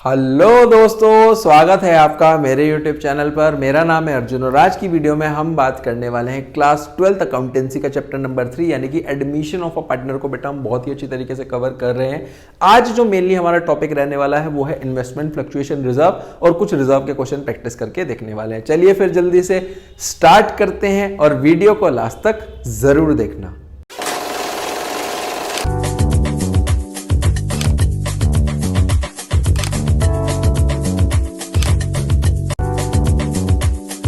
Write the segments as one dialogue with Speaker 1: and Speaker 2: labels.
Speaker 1: Hello दोस्तों, स्वागत है आपका मेरे YouTube चैनल पर। मेरा नाम है अर्जुन और आज की वीडियो में हम बात करने वाले हैं क्लास 12th अकाउंटेंसी का चैप्टर नंबर 3 यानी कि एडमिशन ऑफ अ पार्टनर को बेटा हम बहुत ही अच्छी तरीके से कवर कर रहे हैं। आज जो मेनली हमारा टॉपिक रहने वाला है वो है इन्वेस्टमेंट फ्लक्चुएशन रिजर्व और कुछ रिजर्व के क्वेश्चन प्रैक्टिस करके देखने वाले हैं। चलिए फिर जल्दी से स्टार्ट करते हैं और वीडियो को लास्ट तक जरूर देखना।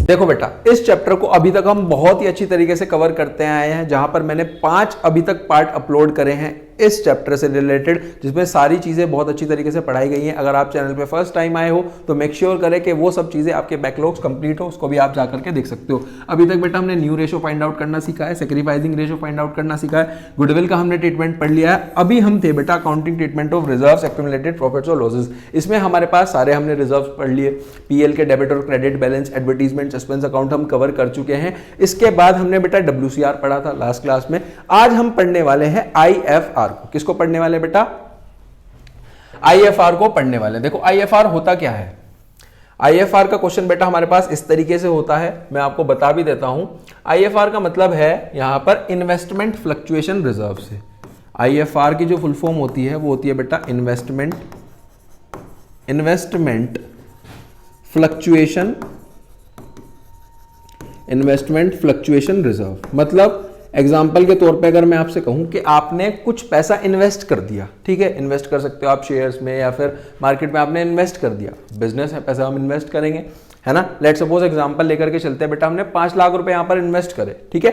Speaker 1: देखो बेटा, इस चैप्टर को अभी तक हम बहुत ही अच्छी तरीके से कवर करते आए हैं, जहां पर मैंने 5 अभी तक पार्ट अपलोड करे हैं इस चैप्टर से रिलेटेड, जिसमें सारी चीजें बहुत अच्छी तरीके से पढ़ाई गई हैं। अगर आप चैनल पे फर्स्ट टाइम आए हो तो मेक श्योर करें कि वो सब चीजें आपके बैकलॉग्स कंप्लीट हो, उसको भी आप जाकर के देख सकते हो। अभी तक बेटा हमने न्यू रेशो फाइंड आउट करना सीखा है, सैक्रिफाइसिंग रेशो फाइंड आउट करना सीखा है, गुडविल का हमने ट्रीटमेंट पढ़ लिया है। अभी हम थे बेटा accounting treatment of reserves, accumulated profits और लॉसेस। इसमें हमारे पास सारे हमने रिजर्व्स पढ़ लिए, पीएल के डेबिट और credit balance, advertisement, suspense account हम कवर कर चुके हैं। इसके बाद हमने बेटा WCR पढ़ा था लास्ट क्लास में। आज हम पढ़ने वाले हैं IFR को। किसको पढ़ने वाले बेटा? IFR को पढ़ने वाले। देखो IFR होता क्या है। IFR का क्वेश्चन बेटा हमारे पास इस तरीके से होता है, मैं आपको बता भी देता हूं। IFR का मतलब है यहां पर इन्वेस्टमेंट फ्लक्चुएशन रिजर्व से। IFR की जो फुल फॉर्म होती है वो होती है बेटा इन्वेस्टमेंट फ्लक्चुएशन रिजर्व। मतलब एग्जाम्पल के तौर पे अगर मैं आपसे कहूं कि आपने कुछ पैसा इन्वेस्ट कर दिया, ठीक है, इन्वेस्ट कर सकते हो आप शेयर्स में या फिर मार्केट में, आपने इन्वेस्ट कर दिया, बिजनेस है, पैसा हम इन्वेस्ट करेंगे, है ना। लेट सपोज एग्जाम्पल लेकर के चलते हैं बेटा, हमने 5 लाख रुपए यहां पर इन्वेस्ट करे, ठीक है।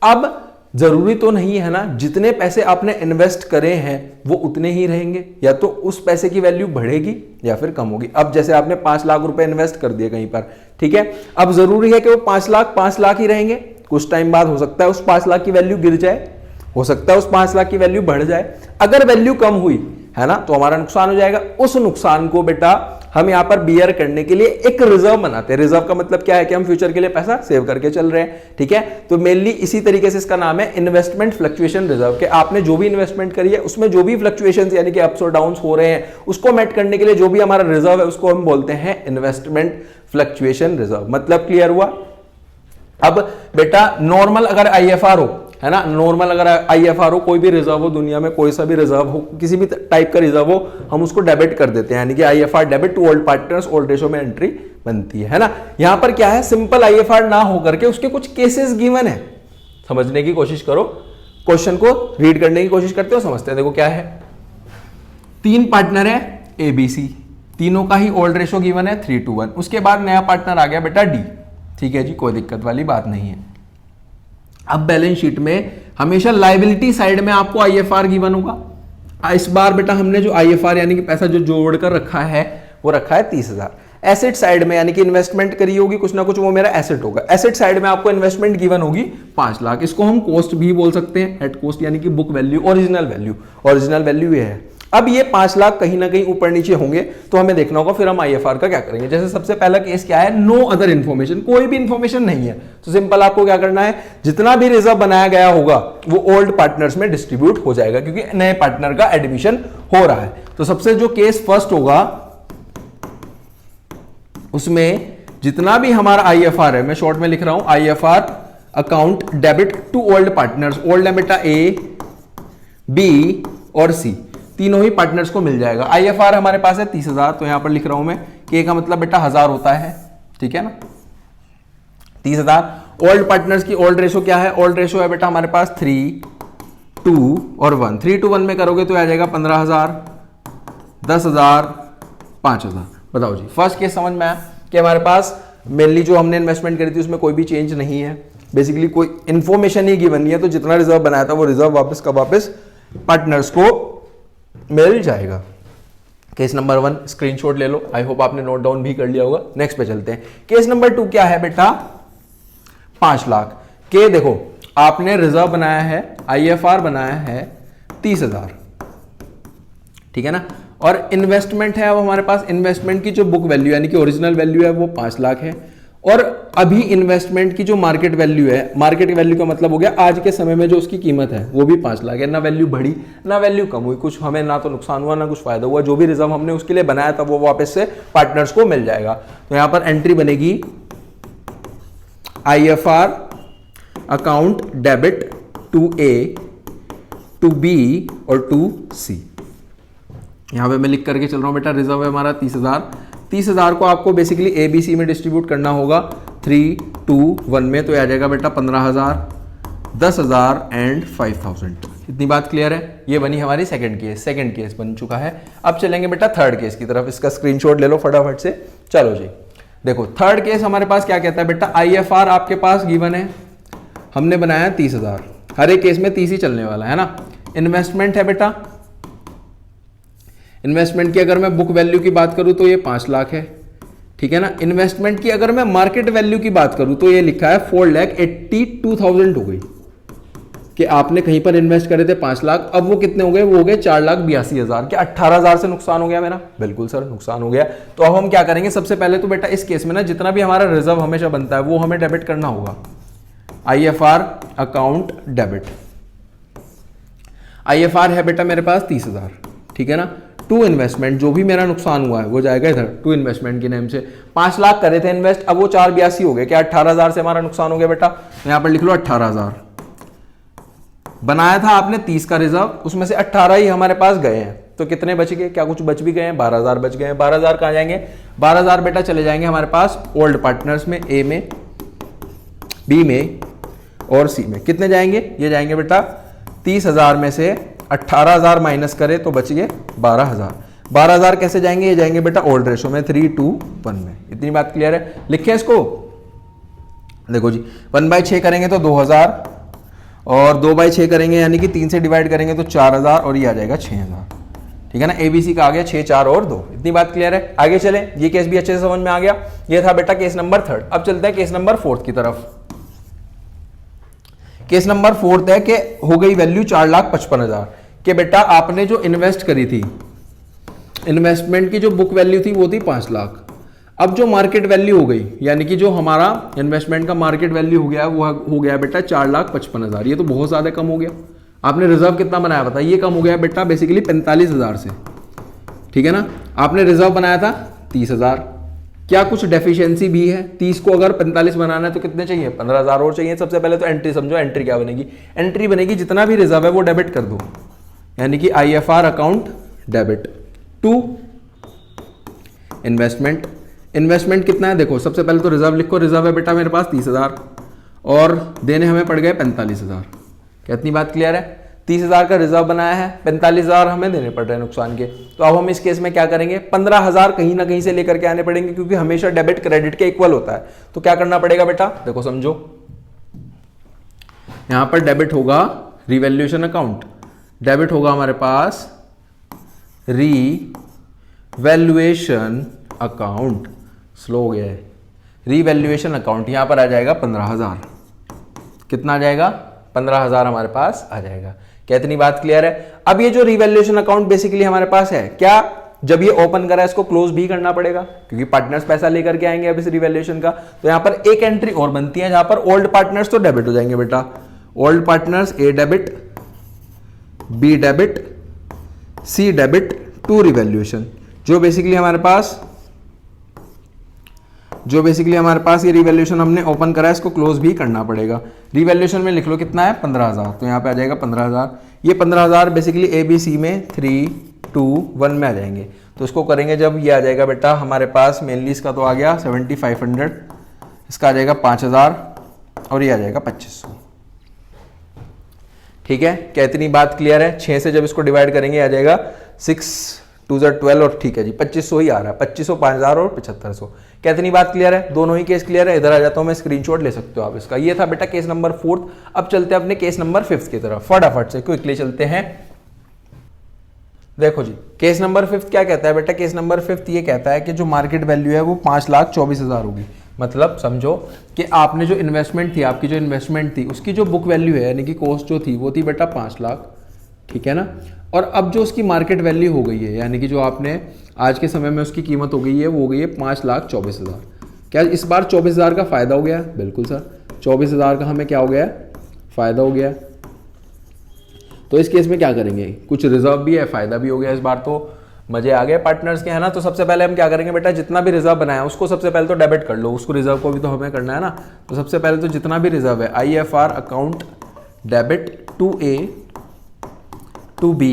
Speaker 1: अब जरूरी तो नहीं है ना जितने पैसे आपने इन्वेस्ट करे हैं वो उतने ही रहेंगे, या तो उस पैसे की वैल्यू बढ़ेगी या फिर कम होगी। अब जैसे आपने 5 लाख रुपए इन्वेस्ट कर दिए कहीं पर, ठीक है, अब जरूरी है कि वो 5 लाख ही रहेंगे? कुछ टाइम बाद हो सकता है उस 5 लाख की वैल्यू गिर जाए, हो सकता है उस 5 लाख की वैल्यू बढ़ जाए। अगर वैल्यू कम हुई है ना तो हमारा नुकसान हो जाएगा। उस नुकसान को बेटा हम यहां पर बियर करने के लिए एक रिजर्व बनाते हैं। रिजर्व का मतलब क्या है कि हम फ्यूचर के लिए पैसा सेव करके चल रहे हैं, ठीक है। तो मेनली इसी तरीके से इसका नाम है इन्वेस्टमेंट फ्लक्चुएशन रिजर्व, कि आपने जो भी इन्वेस्टमेंट करी है उसमें जो भी फ्लक्चुएशंस यानी कि अप्स और डाउन्स हो रहे हैं उसको मेट करने के लिए जो भी हमारा रिजर्व है उसको हम बोलते हैं इन्वेस्टमेंट फ्लक्चुएशन रिजर्व। मतलब क्लियर हुआ? अब बेटा नॉर्मल अगर IFR हो, है ना, नॉर्मल अगर IFR हो, कोई भी रिजर्व हो दुनिया में, कोई सा भी रिजर्व हो, किसी भी टाइप का रिजर्व हो, हम उसको डेबिट कर देते हैं, यानी कि IFR debit to old partners old ratio में एंट्री बनती है ना। यहां पर क्या है, सिंपल IFR ना होकर के उसके कुछ केसेस गिवन है। समझने की कोशिश करो, क्वेश्चन को रीड करने की कोशिश करते हो, समझते हैं। देखो क्या है, 3 पार्टनर है ABC, तीनों का ही ओल्ड रेशो गिवन है 3:1। उसके बाद नया पार्टनर आ गया बेटा D, ठीक है जी, कोई दिक्कत वाली बात नहीं है। अब बैलेंस शीट में हमेशा लायबिलिटी साइड में आपको IFR गिवन होगा। इस बार बेटा हमने जो IFR यानी कि पैसा जो जोड़कर रखा है वो रखा है 30,000। एसेट साइड में यानी कि इन्वेस्टमेंट करी होगी कुछ ना कुछ, वो मेरा एसेट होगा। एसेट साइड में आपको इन्वेस्टमेंट गिवन होगी 5 लाख। इसको हम कॉस्ट भी बोल सकते हैं, हेड कॉस्ट यानी कि बुक वैल्यू, ओरिजिनल वैल्यू ये है। अब ये 5 लाख कहीं ना कहीं ऊपर नीचे होंगे तो हमें देखना होगा फिर हम IFR का क्या करेंगे। जैसे सबसे पहला केस क्या है, नो अदर इन्फॉर्मेशन, कोई भी इंफॉर्मेशन नहीं है, तो सिंपल आपको क्या करना है, जितना भी रिजर्व बनाया गया होगा वो ओल्ड पार्टनर्स में डिस्ट्रीब्यूट हो जाएगा क्योंकि नए पार्टनर का एडमिशन हो रहा है। तो सबसे जो केस फर्स्ट होगा उसमें जितना भी हमारा IFR है, मैं शॉर्ट में लिख रहा हूं, IFR account debit to old partners, old है बेटा A, B और C, तीनों ही पार्टनर्स को मिल जाएगा। IFR हमारे पास है 30,000, तो यहां पर लिख रहा हूं मैं कि A का मतलब बेटा 1000 होता है, ठीक है ना, 30,000। ओल्ड पार्टनर्स की ओल्ड रेशो क्या है, ओल्ड रेशो है बेटा हमारे पास 3, 2 और 1। 3:1 में करोगे तो आ जाएगा 15,000, 10,000, 5,000। बताओ जी, फर्स्ट केस समझ में आया कि हमारे पास मेनली जो हमने इन्वेस्टमेंट करी थी उसमें कोई भी चेंज नहीं है, बेसिकली कोई इंफॉर्मेशन ही गिवन नहीं है, तो जितना रिजर्व बनाया था वो रिजर्व वापस का वापस पार्टनर्स को मिल जाएगा। केस नंबर 1 स्क्रीनशॉट ले लो, आई होप आपने नोट डाउन भी कर लिया होगा। नेक्स्ट पे चलते हैं। केस नंबर 2 क्या है बेटा, 5 लाख के, देखो आपने रिजर्व बनाया है, IFR बनाया है 30,000, ठीक है ना, और इन्वेस्टमेंट है अब हमारे पास, इन्वेस्टमेंट की जो बुक वैल्यू यानी कि ओरिजिनल वैल्यू है वो 5 लाख है, और अभी इन्वेस्टमेंट की जो मार्केट वैल्यू है, मार्केट वैल्यू का मतलब हो गया आज के समय में जो उसकी कीमत है वो भी 5 लाख है, ना वैल्यू बढ़ी ना वैल्यू कम हुई, कुछ हमें ना तो नुकसान हुआ ना कुछ फायदा हुआ, जो भी रिजर्व हमने उसके लिए बनाया था वो वापस से पार्टनर्स को मिल जाएगा। तो यहां पर एंट्री बनेगी IFR account debit to A to B और टू C। यहां पे मैं लिख करके चल रहा हूं बेटा, रिजर्व है हमारा 30,000, 30,000 को आपको बेसिकली ABC में डिस्ट्रीब्यूट करना होगा 3, 2, 1 में, तो आ जाएगा बेटा 15,000, 10,000 एंड 5,000। इतनी बात क्लियर है? ये बनी हमारी सेकंड केस बन चुका है। अब चलेंगे बेटा थर्ड केस की तरफ, इसका स्क्रीनशॉट ले लो फटाफट से। चलो जी देखो थर्ड केस हमारे पास क्या कहता है बेटा, IFR आपके पास गिवन है, हमने बनाया 30,000, हर एक केस में 30 ही चलने वाला है ना। इन्वेस्टमेंट है बेटा, इन्वेस्टमेंट की अगर मैं बुक वैल्यू की बात करूं तो ये 5 लाख है, ठीक है ना। इन्वेस्टमेंट की अगर मैं मार्केट वैल्यू की बात करूं तो ये लिखा है 4,82,000 हो गई, कि आपने कहीं पर इन्वेस्ट करे थे 5 लाख, अब वो कितने हो गए, वो हो गए 4,82,000। क्या 18,000 से नुकसान हो गया मेरा? बिल्कुल सर नुकसान हो गया। तो अब हम क्या करेंगे, सबसे पहले तो बेटा इस केस में ना जितना भी हमारा रिजर्व हमेशा बनता है वो हमें डेबिट करना होगा, IFR अकाउंट डेबिट। IFR है बेटा मेरे पास 30,000, ठीक है ना। टू इन्वेस्टमेंट, जो भी मेरा नुकसान हुआ है वो जाएगा इधर टू इन्वेस्टमेंट के नेम से। 5 लाख करे थे इन्वेस्ट, अब वो 4,82 हो गए, क्या 18,000 से हमारा नुकसान हो गया बेटा? तो यहां पर लिख लो 18,000। बनाया था आपने 30 का रिजर्व, उसमें से 18 ही हमारे पास गए हैं, तो कितने बच गए? क्या कुछ बच भी गए हैं? 12,000 बच गए हैं। 12,000 कहां जाएंगे? 12,000 बेटा चले जाएंगे हमारे पास ओल्ड पार्टनर्स में, A में, B में और C में। कितने जाएंगे? ये जाएंगे बेटा 30,000 में से 18,000 माइनस करे तो बच गए 12,000। 12,000 कैसे जाएंगे? ये जाएंगे बेटा ओल्ड रेशो में 3:1 में। इतनी बात क्लियर है? लिखें इसको, देखो जी 1/6 करेंगे तो 2,000 और 2/6 करेंगे यानी कि 3 से डिवाइड करेंगे तो 4,000 और ये आ जाएगा 6,000, ठीक है ना। ABC का आ गया 6, 4 और 2। इतनी बात क्लियर है? आगे चले, ये केस भी अच्छे से समझ में आ गया। ये था बेटा केस नंबर 3। अब चलते हैं केस नंबर 4 की तरफ। केस नंबर 4 है कि हो गई वैल्यू 4,55,000 के बेटा आपने जो इन्वेस्ट करी थी, इन्वेस्टमेंट की जो बुक वैल्यू थी वो थी 5 लाख। अब जो मार्केट वैल्यू हो गई, यानी कि जो हमारा इन्वेस्टमेंट का मार्केट वैल्यू हो गया वो हो गया बेटा 4,55,000। ये तो बहुत ज्यादा कम हो गया। आपने रिजर्व कितना बनाया पता? ये कम हो गया बेटा बेसिकली 45,000 से, ठीक है ना। आपने रिजर्व बनाया था 30,000, क्या कुछ डेफिशिएंसी भी है? 30 को अगर 45 बनाना है तो कितने चाहिए? 15,000 और चाहिए। सबसे पहले तो एंट्री समझो, एंट्री क्या बनेगी? एंट्री बनेगी जितना भी रिजर्व है वो डेबिट कर दो, यानी कि IFR account debit to investment. Investment कितना है? देखो सबसे पहले तो रिजर्व लिखो, रिजर्व है बेटा मेरे पास 30,000 और देने हमें पड़ गए 45,000। कितनी बात क्लियर है? 30,000 का रिजर्व बनाया है, 45,000 हमें देने पड़ रहे हैं नुकसान के। तो अब हम इस केस में क्या करेंगे? 15,000 कहीं ना कहीं से लेकर के आने पड़ेंगे, क्योंकि हमेशा डेबिट क्रेडिट के इक्वल होता है। तो क्या करना पड़ेगा बेटा? देखो समझो, यहां पर डेबिट होगा रिवैल्यूएशन अकाउंट, डेबिट होगा हमारे पास रीवैल्यूएशन अकाउंट, स्लो हो गया है, रीवैल्यूएशन अकाउंट। यहां पर आ जाएगा 15,000। कितना आ जाएगा? 15,000 हमारे पास आ जाएगा। क्या इतनी बात क्लियर है? अब ये जो रिवैल्यूएशन अकाउंट बेसिकली हमारे पास है, क्या जब ये ओपन करा इसको क्लोज भी करना पड़ेगा, क्योंकि पार्टनर्स पैसा लेकर के आएंगे अब इस रिवैल्यूएशन का। तो यहां पर एक एंट्री और बनती है जहां पर ओल्ड पार्टनर्स तो डेबिट हो जाएंगे बेटा, old partners A debit, B debit, C debit to revaluation. जो बेसिकली हमारे पास ये रिवैल्यूएशन हमने ओपन करा है, इसको क्लोज भी करना पड़ेगा। रिवैल्यूएशन में लिख लो कितना है? 15,000। तो यहाँ पे आ जाएगा 15,000। ये 15,000 बेसिकली ABC में 3:1 में आ जाएंगे। तो इसको करेंगे जब, ये आ जाएगा बेटा हमारे पास मेनली इसका तो आ गया 7,500, इसका आ जाएगा 5,000 और ये आ जाएगा 2,500, ठीक है। क्या इतनी बात क्लियर है? 6 से जब इसको डिवाइड करेंगे आ जाएगा 6 2 12 और ठीक है जी 2,500 ही आ रहा है, 2,500, 5,000 और 7,500। क्या इतनी बात क्लियर है? दोनों ही केस क्लियर है? इधर आ जाता हूं मैं, स्क्रीनशॉट ले सकते हो आप इसका। ये था बेटा केस नंबर 4। अब चलते हैं अपने केस नंबर 5 की तरफ, फटाफट से क्विकली चलते हैं। देखो जी केस नंबर 5 क्या कहता है बेटा? केस नंबर 5 ये कहता है कि जो मार्केट वैल्यू है वो 5,24,000 होगी। मतलब समझो कि आपने जो इन्वेस्टमेंट थी, आपकी जो इन्वेस्टमेंट थी उसकी जो बुक वैल्यू है यानी कि कॉस्ट जो थी वो थी बेटा 5 लाख, ठीक है ना। और अब जो उसकी मार्केट वैल्यू हो गई है, यानी कि जो आपने आज के समय में उसकी कीमत हो गई है वो हो गई है 5,24,000। क्या इस बार 24,000 का फायदा हो गया? बिल्कुल सर, 24,000 का हमें क्या हो गया? फायदा हो गया। तो इस केस में क्या करेंगे? कुछ रिजर्व भी है, फायदा भी हो गया इस बार, तो मजे आ गए पार्टनर्स के, है ना। तो सबसे पहले हम क्या करेंगे बेटा, जितना भी रिजर्व बनाया उसको सबसे पहले तो डेबिट कर लो, उसको रिजर्व को भी तो हमें करना है ना। तो सबसे पहले तो जितना भी रिजर्व है IFR account debit to A to B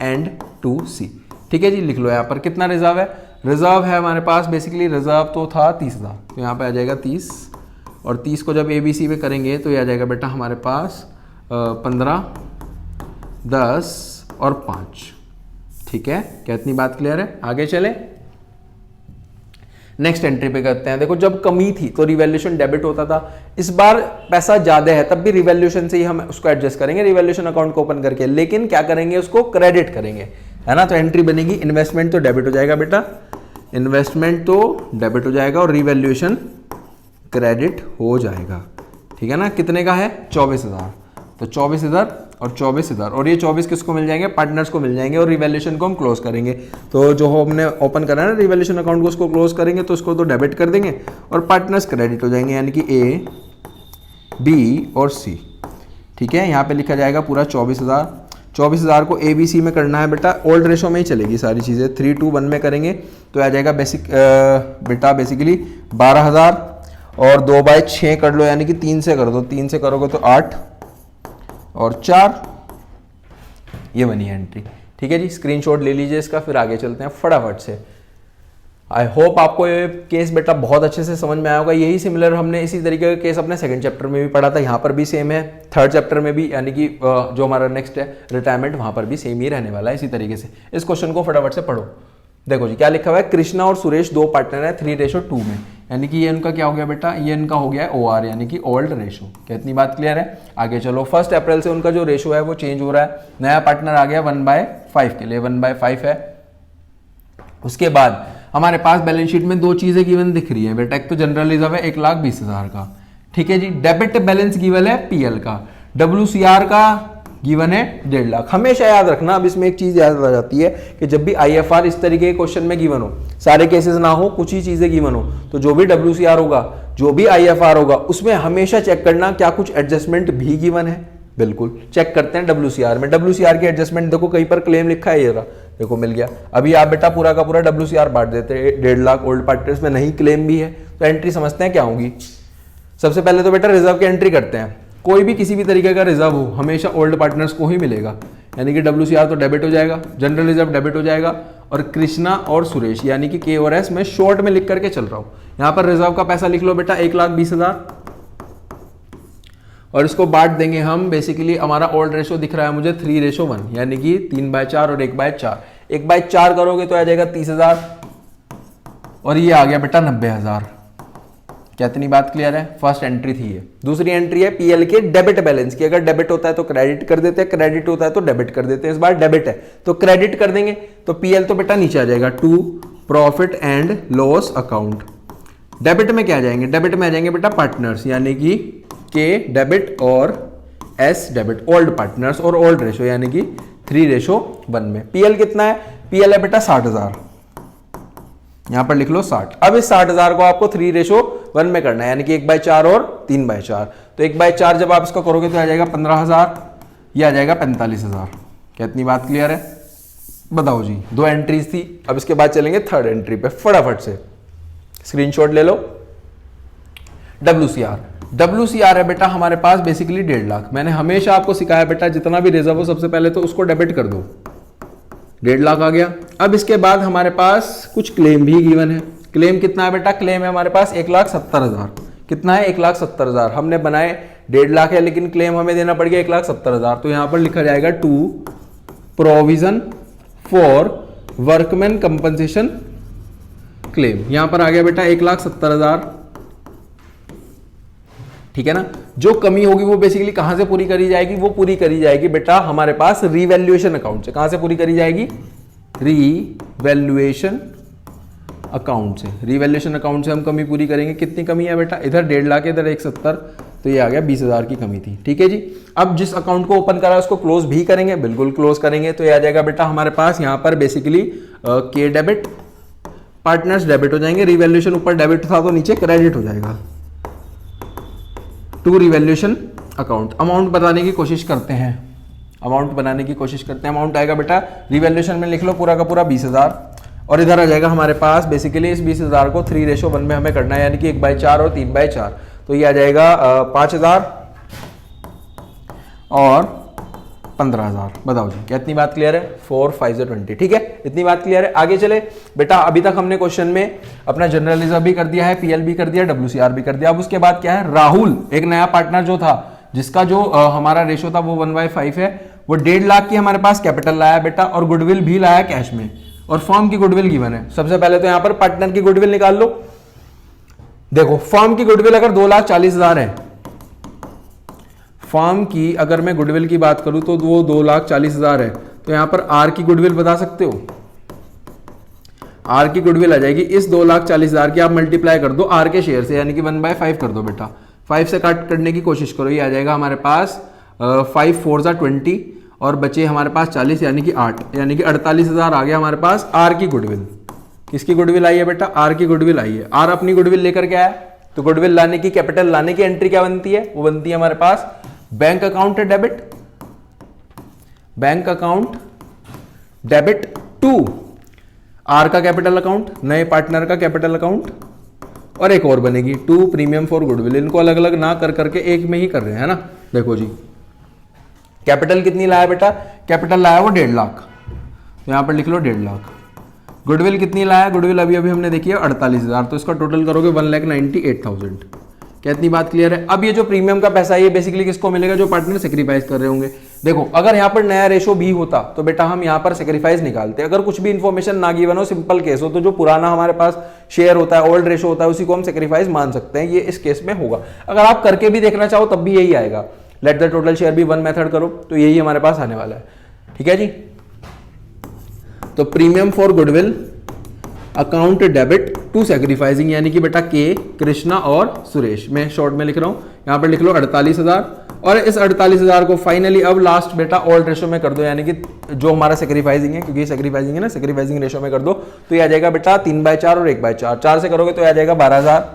Speaker 1: and to C। ठीक है जी, लिख लो यहाँ पर कितना रिजर्व है। रिजर्व है हमारे पास बेसिकली, रिजर्व तो था 30,000, तो यहाँ पे आ जाएगा 30, और 30 को जब ABC में करेंगे तो ये आ जाएगा बेटा हमारे पास 15, 10 और 5। ठीक है, क्या इतनी बात क्लियर है? आगे चले, नेक्स्ट एंट्री पे करते हैं। देखो जब कमी थी तो रिवैल्यूएशन डेबिट होता था, इस बार पैसा ज्यादा है तब भी रिवैल्यूएशन से ही हम उसको एडजस्ट करेंगे, रिवैल्यूएशन अकाउंट को ओपन करके, लेकिन क्या करेंगे, उसको क्रेडिट करेंगे, है ना। तो एंट्री बनेगी इन्वेस्टमेंट तो डेबिट हो जाएगा बेटा, इन्वेस्टमेंट तो डेबिट हो जाएगा और रिवैल्यूएशन क्रेडिट हो जाएगा। ठीक है ना, कितने का है? 24,000, तो 24 इधर और 24 इधर, और ये 24 किसको मिल जाएंगे? पार्टनर्स को मिल जाएंगे, और रिवैल्यूएशन को हम क्लोज करेंगे। तो जो हमने ओपन करा है ना रिवैल्यूएशन अकाउंट को, उसको क्लोज करेंगे तो उसको तो डेबिट कर देंगे और पार्टनर्स क्रेडिट हो जाएंगे, यानी कि A, B और C। ठीक है, यहाँ पे लिखा जाएगा पूरा 24,000। 24,000 को ABC में करना है बेटा, ओल्ड रेशो में ही चलेगी सारी चीज़ें, 3:1 में करेंगे तो आ जाएगा बेटा बेसिकली 12,000, और 2/6 कर लो, यानी कि 3 से कर दो, 3 से करोगे तो 8 और 4, ये बनी है एंट्री। ठीक है जी, स्क्रीनशॉट ले लीजिए इसका, फिर आगे चलते हैं फटाफट से। आई होप आपको ये केस बेटा बहुत अच्छे से समझ में आया होगा। यही सिमिलर हमने इसी तरीके का केस अपने सेकंड चैप्टर में भी पढ़ा था, यहाँ पर भी सेम है, थर्ड चैप्टर में भी, यानी कि जो हमारा नेक्स्ट है रिटायरमेंट, वहाँ पर भी सेम ही रहने वाला है इसी तरीके से। इस क्वेश्चन को फटाफट से पढ़ो। देखो जी क्या लिखा हुआ है, कृष्णा और सुरेश दो पार्टनर है 3:2 में, यानी कि ये इनका क्या हो गया बेटा, ये इनका हो गया OR, यानी कि ओल्ड रेशो। क्या इतनी बात क्लियर है? आगे चलो, 1 अप्रैल से उनका जो रेशो है वो चेंज हो रहा है, नया पार्टनर आ गया 1/5 के लिए, 1/5 है। उसके बाद हमारे पास बैलेंस शीट में दो चीजें गिवन दिख रही है बेटा, एक तो जनरल रिजर्व है 1,20,000 का, ठीक है जी, डेबिट बैलेंस गिवन है PL का, WCR का गिवन है 1.5 लाख। हमेशा याद रखना, अब इसमें एक चीज याद आ जाती है कि जब भी IFR इस तरीके के क्वेश्चन में गिवन हो, सारे केसेस ना हो, कुछ ही चीजें गिवन हो, तो जो भी WCR होगा, जो भी IFR होगा, उसमें हमेशा चेक करना क्या कुछ एडजस्टमेंट भी गिवन है। बिल्कुल चेक करते हैं WCR में, WCR की एडजस्टमेंट देखो कहीं पर क्लेम लिखा है, ये रहा, देखो मिल गया। अभी आप बेटा पूरा का पूरा WCR बांट देते हैं 1.5 लाख, ओल्ड पार्टनर्स में नहीं, क्लेम भी है, तो एंट्री समझते हैं क्या होगी। सबसे पहले तो बेटा रिजर्व की एंट्री करते हैं। कोई भी किसी भी तरीके का रिजर्व हो हमेशा ओल्ड पार्टनर्स को ही मिलेगा, यानी कि WCR तो डेबिट हो जाएगा, जनरल रिजर्व डेबिट हो जाएगा, और कृष्णा और सुरेश यानी कि K और S मैं शॉर्ट में लिख करके चल रहा हूं। यहां पर रिजर्व का पैसा लिख लो बेटा 1,20,000, और इसको बांट देंगे हम, बेसिकली हमारा ओल्ड रेशो दिख रहा है मुझे 3:1, यानी कि 3/4 और 1/4, 1/4 करोगे तो आ जाएगा 30,000, और ये आ गया बेटा 90,000। क्या इतनी बात क्लियर है? फर्स्ट एंट्री थी ये। दूसरी एंट्री है PL के डेबिट बैलेंस की, अगर डेबिट होता है तो क्रेडिट कर देते हैं, क्रेडिट होता है तो डेबिट कर देते हैं, इस बार डेबिट है तो क्रेडिट कर देंगे, तो PL तो बेटा नीचे आ जाएगा, to profit and loss account. Debit में क्या आ जाएंगे? डेबिट में आ जाएंगे बेटा पार्टनर्स, यानी कि K डेबिट और S डेबिट, ओल्ड पार्टनर्स, और ओल्ड रेशो यानी कि 3:1 में। PL कितना है? PL है बेटा 60,000, यहां पर लिख लो 60। अब इस 60,000 को आपको 3:1 में करना है, यानी कि 1/4 और 3/4, तो 1/4 जब आप इसको करोगे तो आ जाएगा 15,000, यह आ जाएगा 45,000। क्या इतनी बात क्लियर है? बताओ जी, दो एंट्रीज थी, अब इसके बाद चलेंगे थर्ड एंट्री पे, फटाफट से स्क्रीनशॉट ले लो। WCR है बेटा हमारे पास बेसिकली 1.5 लाख। मैंने हमेशा आपको सिखाया बेटा जितना भी रिजर्व हो सबसे पहले तो उसको डेबिट कर दो, 1.5 लाख आ गया। अब इसके बाद हमारे पास कुछ क्लेम भी गिवन है। क्लेम कितना है बेटा? क्लेम है हमारे पास 1,70,000। कितना है? 1,70,000। हमने बनाए 1.5 लाख है, लेकिन क्लेम हमें देना पड़ गया 1,70,000, तो यहां पर लिखा जाएगा to provision for workman compensation claim. यहां पर आ गया बेटा 1,70,000, ठीक है ना। जो कमी होगी वो बेसिकली कहां से पूरी करी जाएगी? वो पूरी करी जाएगी बेटा हमारे पास रिवैल्यूएशन अकाउंट से। कहां से पूरी करी जाएगी? रिवैल्यूएशन अकाउंट से। रिवैल्यूएशन अकाउंट से हम कमी पूरी करेंगे। कितनी कमी है बेटा? इधर 1.5 लाख, इधर 170, तो ये आ गया 20,000 की कमी थी, ठीक है जी। अब जिस अकाउंट को ओपन करा उसको क्लोज भी करेंगे, बिल्कुल क्लोज करेंगे, तो ये आ जाएगा बेटा हमारे पास यहां पर basically K debit partners debit हो जाएंगे, रिवैल्यूएशन ऊपर डेबिट था तो नीचे क्रेडिट हो जाएगा टू रिवैल्यूएशन अकाउंट। अमाउंट बताने की कोशिश करते हैं, अमाउंट आएगा बेटा रिवैल्यूएशन में लिख लो पूरा का पूरा 20,000 और इधर आ जाएगा हमारे पास बेसिकली इस 20,000 को 3:1 में हमें करना है, यानी कि 1/4 और 3/4, तो ये आ जाएगा 5,000 और 15,000। बताओ जी क्या इतनी बात क्लियर है? 4 5 20, ठीक है, इतनी बात क्लियर है। आगे चले बेटा, अभी तक हमने क्वेश्चन में अपना जनरल रिजर्व भी कर दिया है, पीएल भी कर दिया, WCR भी कर दिया। अब उसके बाद क्या है, राहुल एक नया पार्टनर जो था जिसका जो हमारा रेशो था वो 1/5 है, वो 1.5 लाख की हमारे पास कैपिटल लाया बेटा और गुडविल भी लाया कैश में, और फर्म की गुडविल गिवन है। सबसे पहले तो यहां पर पार्टनर की गुडविल निकाल लो। देखो फर्म की गुडविल अगर 2,40,000 है, फर्म की अगर मैं गुडविल की बात करूं तो वो 2,40,000 है, तो यहां पर आर की गुडविल बता सकते हो, आर की गुडविल आ जाएगी इस 2,40,000 की आप मल्टीप्लाई कर दो आर के शेयर से, यानी कि 1/5 कर दो बेटा, 5 से काट करने की कोशिश करो, ये आ जाएगा हमारे पास 5 4 20 और बचे हमारे पास 40 यानी कि 8, यानी कि 48,000 आ गया हमारे पास आर की गुडविल। किसकी गुडविल आई है बेटा? आर की गुडविल आई है। आर अपनी गुडविल लेकर के आया, तो गुडविल लाने की, कैपिटल लाने की एंट्री क्या बनती है? वो बनती है हमारे पास bank account debit, bank account debit to R का कैपिटल अकाउंट, नए पार्टनर का कैपिटल अकाउंट, और एक और बनेगी टू प्रीमियम फॉर गुडविल। इनको अलग अलग ना कर करके एक में ही कर रहे हैं, है ना। देखो जी कैपिटल कितनी लाया बेटा? कैपिटल लाया वो 1.5 लाख, तो यहां पर लिख लो 1.5 लाख। गुडविल कितनी लाया? गुडविल अभी अभी हमने देखी है 48,000, तो इसका टोटल करोगे 1,98,000। क्या इतनी बात क्लियर है? अब ये जो प्रीमियम का पैसा है ये बेसिकली किसको मिलेगा? जो पार्टनर सेक्रीफाइस कर रहे होंगे। देखो अगर यहाँ पर नया रेशो भी होता तो बेटा हम यहाँ पर सेक्रीफाइस निकालते। अगर कुछ भी इंफॉर्मेशन ना गिवन हो, सिंपल केस हो, तो जो पुराना हमारे पास शेयर होता है, ओल्ड रेशो होता है, उसी को हम सेक्रीफाइस मान सकते हैं। ये इस केस में होगा। अगर आप करके भी देखना चाहो तब भी यही आएगा। Let the total share be 1 method करो तो यही हमारे पास आने वाला है, ठीक है जी। तो premium for goodwill account debit to sacrificing, यानी कि बेटा के, कृष्णा और सुरेश, मैं शॉर्ट में लिख रहा हूं, यहां पर लिख लो 48,000, और इस 48,000 को फाइनली अब लास्ट बेटा ओल्ड रेशो में कर दो, यानी कि जो हमारा सेक्रीफाइसिंग है, क्योंकि सेक्रीफाइसिंग है ना, सेक्रीफाइसिंग रेशो में कर दो, तो ये आ जाएगा बेटा 3/4 और 1/4। 4 से करोगे तो आ जाएगा 12,000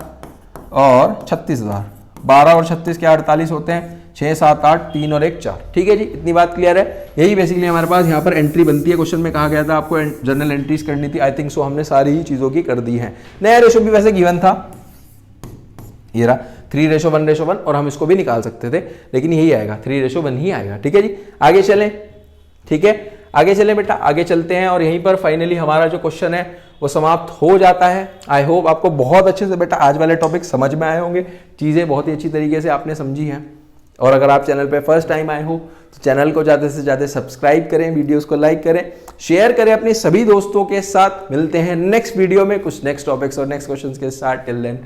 Speaker 1: और 36,000। 12 और 36 क्या 48 होते हैं? 6 7 8 3 और 1 4, ठीक है जी। इतनी बात क्लियर है? यही बेसिकली हमारे पास यहाँ पर एंट्री बनती है। क्वेश्चन में कहा गया था आपको जर्नल एंट्रीज करनी थी, आई थिंक सो हमने सारी ही चीजों की कर दी है। नया रेशो भी वैसे गिवन था, ये रहा 3:1 और हम इसको भी निकाल सकते थे, लेकिन यही आएगा 3:1 ही आएगा, ठीक है जी। आगे चलें, ठीक है, आगे चलें बेटा, आगे चलते हैं और यहीं पर फाइनली हमारा जो क्वेश्चन है वो समाप्त हो जाता है। आई होप आपको बहुत अच्छे से बेटा आज वाले टॉपिक समझ में आए होंगे, चीजें बहुत ही अच्छी तरीके से आपने समझी हैं। और अगर आप चैनल पे फर्स्ट टाइम आए हो तो चैनल को ज़्यादा से ज़्यादा सब्सक्राइब करें, वीडियोस को लाइक करें, शेयर करें अपने सभी दोस्तों के साथ। मिलते हैं नेक्स्ट वीडियो में कुछ नेक्स्ट टॉपिक्स और नेक्स्ट क्वेश्चंस के साथ। Till then,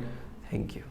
Speaker 1: thank you.